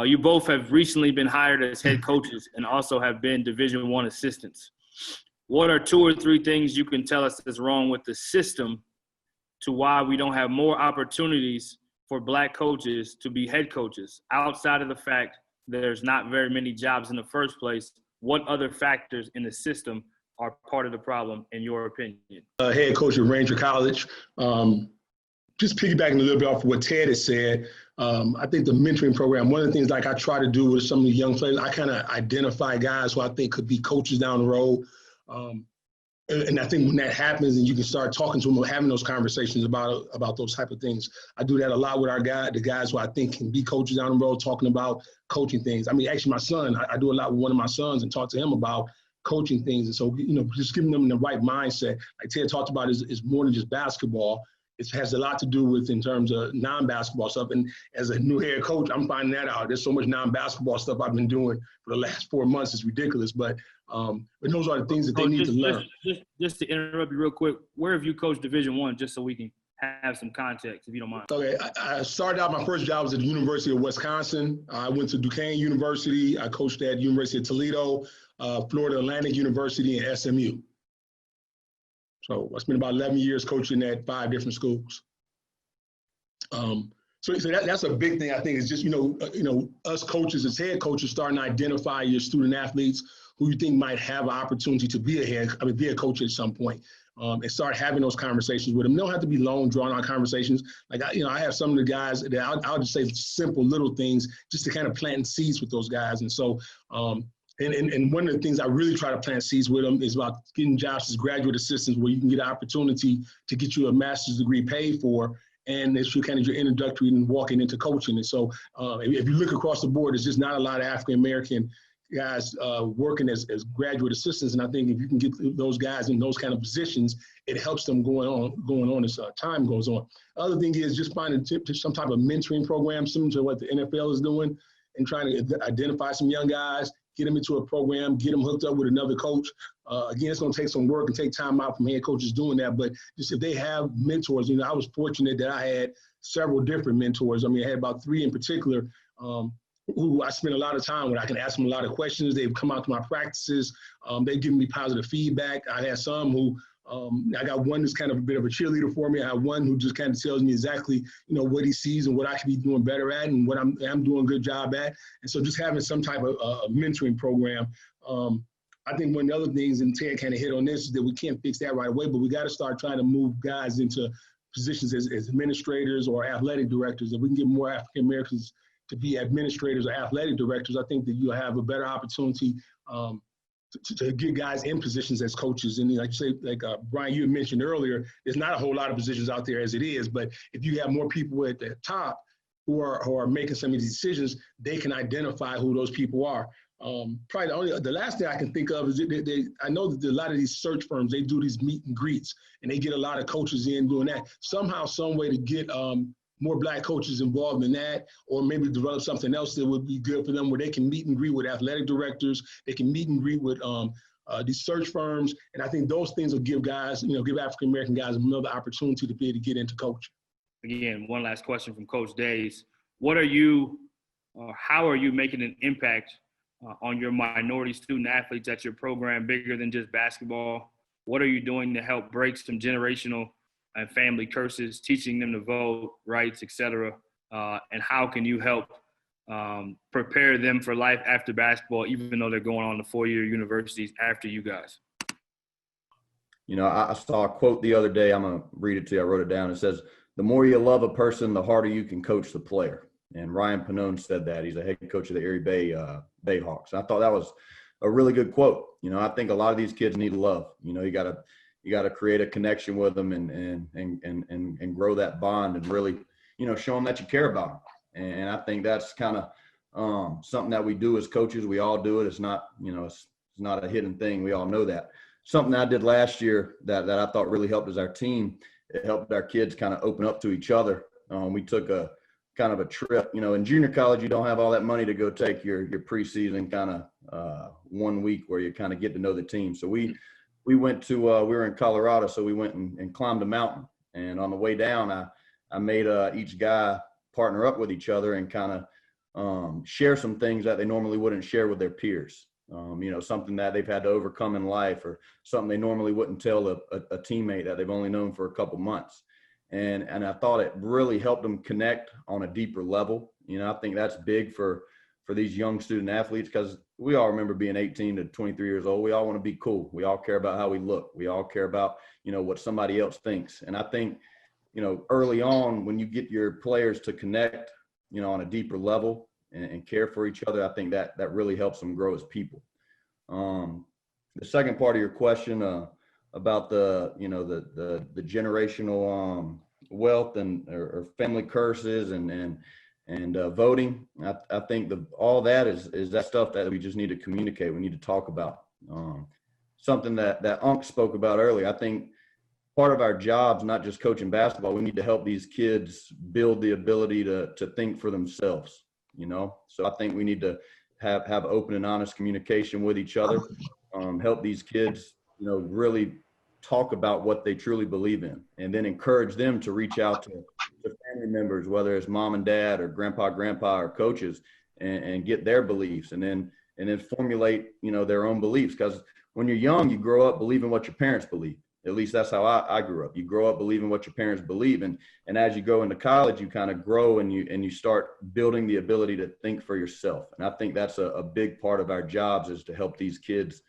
You both have recently been hired as head coaches and also have been Division I assistants. What are 2 or 3 things you can tell us that's wrong with the system to why we don't have more opportunities for black coaches to be head coaches? Outside of the fact there's not very many jobs in the first place, what other factors in the system are part of the problem, in your opinion? Head coach at Ranger College. Just piggybacking a little bit off of what Ted has said, I think the mentoring program, one of the things like I try to do with some of the young players, I kind of identify guys who I think could be coaches down the road. And I think when that happens and you can start talking to them or having those conversations about those type of things, I do that a lot with the guys who I think can be coaches down the road, talking about coaching things. I mean, actually my son, I do a lot with one of my sons and talk to him about coaching things. And so, just giving them the right mindset, like Ted talked about, is more than just basketball. It has a lot to do with in terms of non-basketball stuff. And as a new head coach, I'm finding that out. There's so much non-basketball stuff I've been doing for the last 4 months. It's ridiculous. But those are the things that they need to learn. Just to interrupt you real quick, where have you coached Division I, just so we can have some context, if you don't mind? Okay, I started out, my first job was at the University of Wisconsin. I went to Duquesne University. I coached at University of Toledo, Florida Atlantic University, and SMU. So I spent about 11 years coaching at 5 different schools. So that's a big thing. I think is just, us coaches as head coaches starting to identify your student athletes who you think might have an opportunity to be a coach at some point, and start having those conversations with them. They don't have to be long, drawn-out conversations. Like, I have some of the guys that I'll just say simple little things just to kind of plant seeds with those guys. And so, and one of the things I really try to plant seeds with them is about getting jobs as graduate assistants where you can get an opportunity to get you a master's degree paid for, and it's your introductory and walking into coaching. And so if you look across the board, there's just not a lot of African-American guys working as graduate assistants. And I think if you can get those guys in those kind of positions, it helps them going on as time goes on. Other thing is just finding some type of mentoring program, similar to what the NFL is doing, and trying to identify some young guys, get them into a program, get them hooked up with another coach. Again, it's going to take some work and take time out from head coaches doing that. But just if they have mentors, I was fortunate that I had several different mentors. I mean, I had about 3 in particular who I spent a lot of time with. I can ask them a lot of questions. They've come out to my practices. They've given me positive feedback. I had some who, I got one that's kind of a bit of a cheerleader for me. I have one who just kind of tells me exactly, what he sees and what I could be doing better at and what I'm doing a good job at. And so just having some type of mentoring program. I think one of the other things, and Ted kind of hit on this, is that we can't fix that right away, but we got to start trying to move guys into positions as administrators or athletic directors. If we can get more African Americans to be administrators or athletic directors, I think that you'll have a better opportunity to get guys in positions as coaches. And like you say, Brian, you had mentioned earlier, there's not a whole lot of positions out there as it is, but if you have more people at the top who are making some of these decisions, they can identify who those people are. Probably the last thing I can think of is I know that a lot of these search firms, they do these meet and greets and they get a lot of coaches in doing that. Somehow, some way to get more black coaches involved in that, or maybe develop something else that would be good for them where they can meet and greet with athletic directors, they can meet and greet with these search firms. And I think those things will give guys, give African-American guys another opportunity to be able to get into coaching. Again, one last question from Coach Days. How are you making an impact on your minority student athletes at your program, bigger than just basketball? What are you doing to help break some generational and family curses, teaching them to vote, rights, etc.? And how can you help prepare them for life after basketball, even though they're going on to 4-year universities after you guys? I saw a quote the other day. I'm going to read it to you. I wrote it down. It says, "The more you love a person, the harder you can coach the player." And Ryan Pannone said that. He's a head coach of the Erie Bay Bayhawks. And I thought that was a really good quote. I think a lot of these kids need love. You got to create a connection with them and grow that bond and really, show them that you care about them. And I think that's kind of something that we do as coaches. We all do it. It's not, it's not a hidden thing. We all know that. Something I did last year that I thought really helped as our team. It helped our kids kind of open up to each other. We took a kind of a trip. In junior college, you don't have all that money to go take your preseason kind of 1 week where you kind of get to know the team. So we went to, we were in Colorado, so we went and climbed a mountain. And on the way down, I made each guy partner up with each other and kind of share some things that they normally wouldn't share with their peers. Something that they've had to overcome in life, or something they normally wouldn't tell a teammate that they've only known for a couple months. And I thought it really helped them connect on a deeper level. I think that's big for these young student athletes, because we all remember being 18 to 23 years old. We all want to be cool. We all care about how we look. We all care about, what somebody else thinks. And I think, early on, when you get your players to connect, on a deeper level and care for each other, I think that really helps them grow as people. The second part of your question about the generational wealth or family curses and voting, I think all that is that stuff that we just need to communicate. We need to talk about. Something that Unc spoke about earlier. I think part of our jobs, not just coaching basketball, we need to help these kids build the ability to think for themselves. So I think we need to have open and honest communication with each other. Help these kids, really talk about what they truly believe in, and then encourage them to reach out to family members, whether it's mom and dad or grandpa or coaches, and get their beliefs, and then formulate, their own beliefs. Because when you're young, you grow up believing what your parents believe. At least that's how I grew up. You grow up believing what your parents believe. And as you go into college, you kind of grow and you start building the ability to think for yourself. And I think that's a big part of our jobs, is to help these kids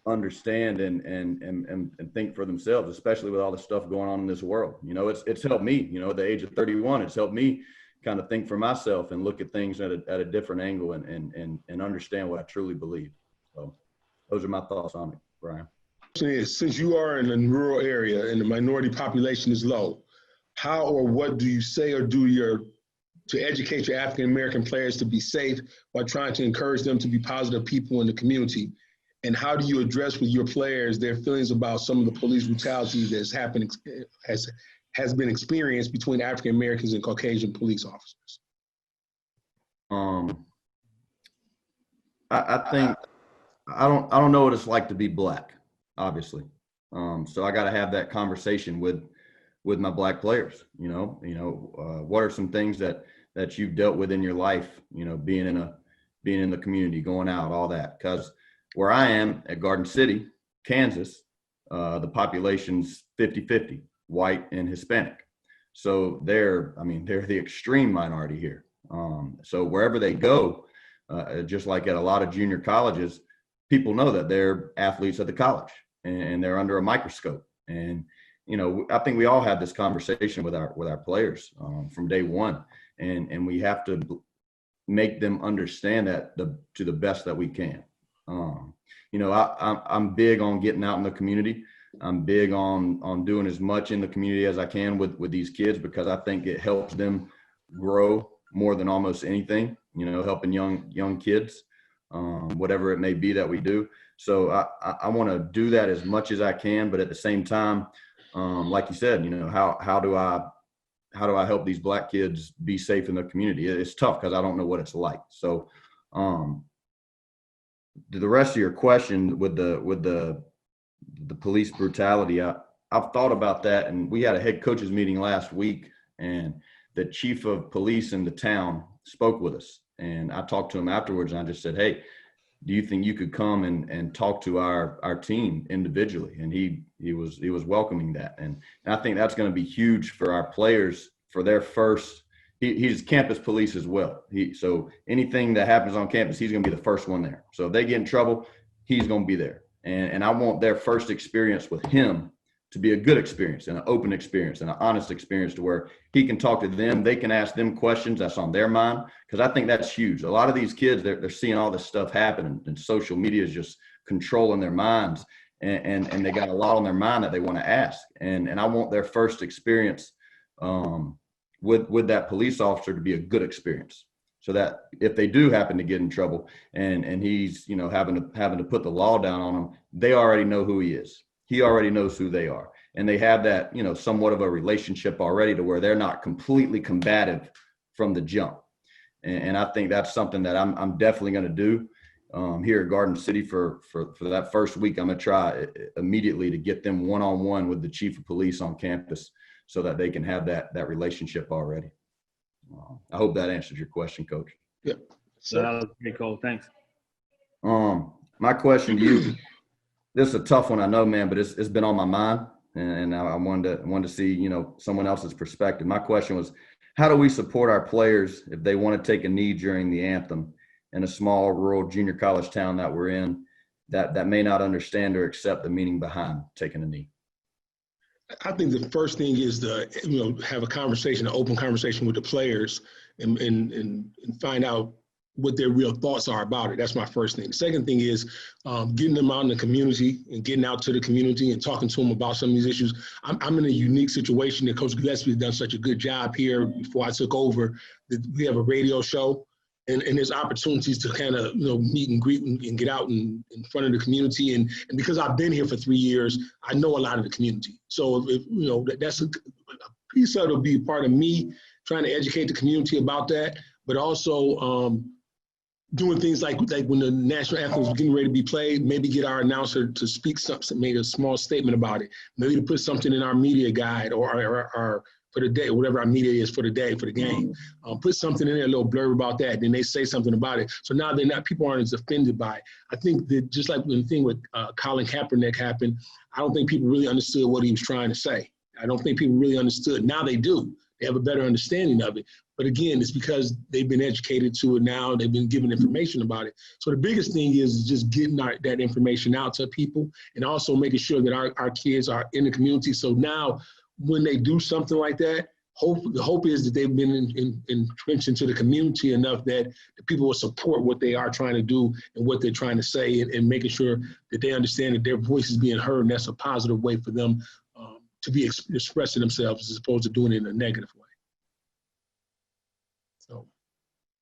understand and think for themselves, especially with all the stuff going on in this world. It's helped me, at the age of 31, it's helped me kind of think for myself and look at things at a different angle and understand what I truly believe. So those are my thoughts on it, Brian. Is, since you are in a rural area and the minority population is low, how or what do you say or do to educate your African American players to be safe while trying to encourage them to be positive people in the community? And how do you address with your players their feelings about some of the police brutality that's happened, has been experienced between African Americans and Caucasian police officers? I think I don't know what it's like to be Black, obviously. So I got to have that conversation with my Black players. What are some things that you've dealt with in your life? Being in the community, going out, all that. Because where I am at Garden City, Kansas, the population's 50-50, white and Hispanic. So they're the extreme minority here. So wherever they go, just like at a lot of junior colleges, people know that they're athletes at the college and they're under a microscope. And, I think we all have this conversation with our players from day one, and we have to make them understand that to the best that we can. I'm big on getting out in the community. I'm big on doing as much in the community as I can with these kids, because I think it helps them grow more than almost anything, helping young kids, whatever it may be that we do. So I want to do that as much as I can, but at the same time, like you said, how do I help these Black kids be safe in the community? It's tough because I don't know what it's like. So the rest of your question with the police brutality, I've thought about that, and we had a head coaches meeting last week, and the chief of police in the town spoke with us, and I talked to him afterwards, and I just said, hey, do you think you could come and talk to our team individually? And he was welcoming that, and I think that's going to be huge for our players for their first. He's campus police as well. So anything that happens on campus, he's going to be the first one there. So if they get in trouble, he's going to be there. And I want their first experience with him to be a good experience and an open experience and an honest experience, to where he can talk to them. They can ask them questions that's on their mind, because I think that's huge. A lot of these kids, they're seeing all this stuff happen, and social media is just controlling their minds, and they got a lot on their mind that they want to ask. And I want their first experience with that police officer to be a good experience, so that if they do happen to get in trouble and he's having to put the law down on them, they already know who he is. He already knows who they are, and they have that somewhat of a relationship already, to where they're not completely combative from the jump. And I think that's something that I'm definitely going to do here at Garden City for that first week. I'm going to try immediately to get them one-on-one with the chief of police on campus, so that they can have that relationship already. I hope that answers your question, Coach. Yeah. So that was pretty cool. Thanks. My question to you, this is a tough one, I know, man, but it's been on my mind, and I wanted to see, you know, someone else's perspective. My question was, how do we support our players if they want to take a knee during the anthem in a small rural junior college town that we're in that may not understand or accept the meaning behind taking a knee? I think the first thing is to, you know, have a conversation, an open conversation with the players and find out what their real thoughts are about it. That's my first thing. The second thing is getting them out in the community and getting out to the community and talking to them about some of these issues. I'm in a unique situation that Coach Gillespie has done such a good job here before I took over. We have a radio show, and there's opportunities to kind of, you know, meet and greet and get out in front of the community. And because I've been here for 3 years, I know a lot of the community. So if you know, that's a piece of it will be part of me trying to educate the community about that, but also doing things like when the national anthem was getting ready to be played, maybe get our announcer to speak something, make a small statement about it, maybe to put something in our media guide or for the day, whatever our media is for the day, for the game. Put something in there, a little blurb about that, then they say something about it. So now people aren't as offended by it. I think that just like when the thing with Colin Kaepernick happened, I don't think people really understood what he was trying to say. I don't think people really understood. Now they do. They have a better understanding of it. But again, it's because they've been educated to it now. They've been given information about it. So the biggest thing is just getting that information out to people and also making sure that our kids are in the community. So now when they do something like that, the hope is that they've been entrenched into the community enough that the people will support what they are trying to do and what they're trying to say and making sure that they understand that their voice is being heard, and that's a positive way for them to be expressing themselves as opposed to doing it in a negative way.